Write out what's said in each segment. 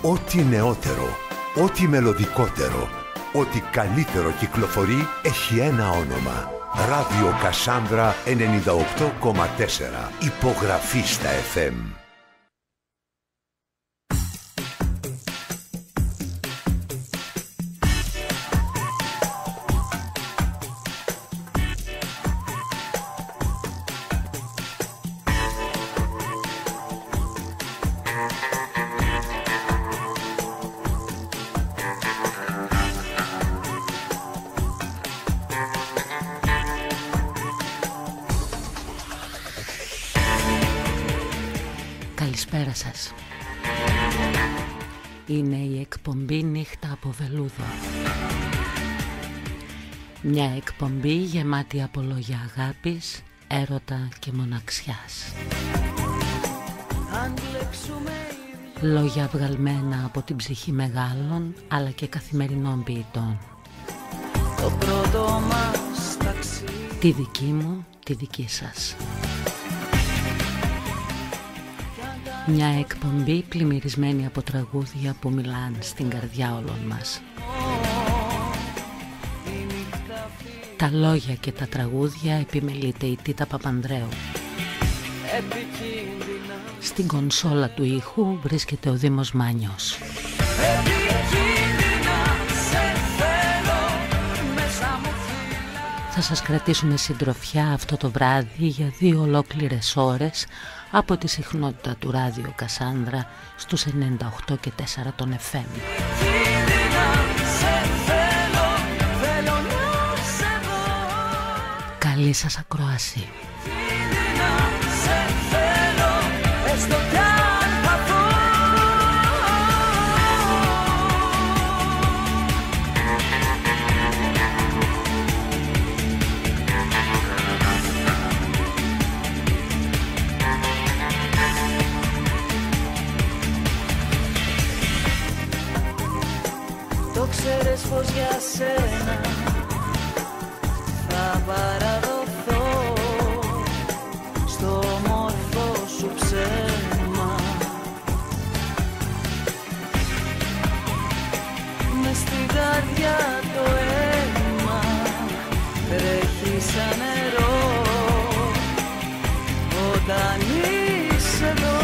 Ό,τι νεότερο, ό,τι μελωδικότερο, ό,τι καλύτερο κυκλοφορεί έχει ένα όνομα. Ράδιο Κασάνδρα 98,4. Υπογραφή στα FM. Καλησπέρα σας. Είναι η εκπομπή Νύχτα από Βελούδο. Μια εκπομπή γεμάτη από λόγια αγάπης, έρωτα και μοναξιάς. Λόγια βγαλμένα από την ψυχή μεγάλων αλλά και καθημερινών ποιητών. Το πρώτο μας ταξίδι. Τη δική μου, τη δική σας. Μια εκπομπή πλημμυρισμένη από τραγούδια που μιλάν στην καρδιά όλων μας. Τα λόγια και τα τραγούδια επιμελείται η Τίτα Παπανδρέου. Στην κονσόλα του ήχου βρίσκεται ο Δήμος Μάνιος. Θα σας κρατήσουμε συντροφιά αυτό το βράδυ για 2 ολόκληρες ώρες από τη συχνότητα του Ράδιο Κασάνδρα στους 98 και 4 των FM. Καλή σας ακρόαση. Ξέρεις πως για σένα θα παραδοθώ στο μορφό σου ψέμα. Μες στην καρδιά το αίμα τρέχει σαν νερό όταν είσαι εδώ.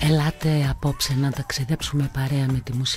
Ελάτε απόψε να ταξιδέψουμε παρέα με τη μουσική.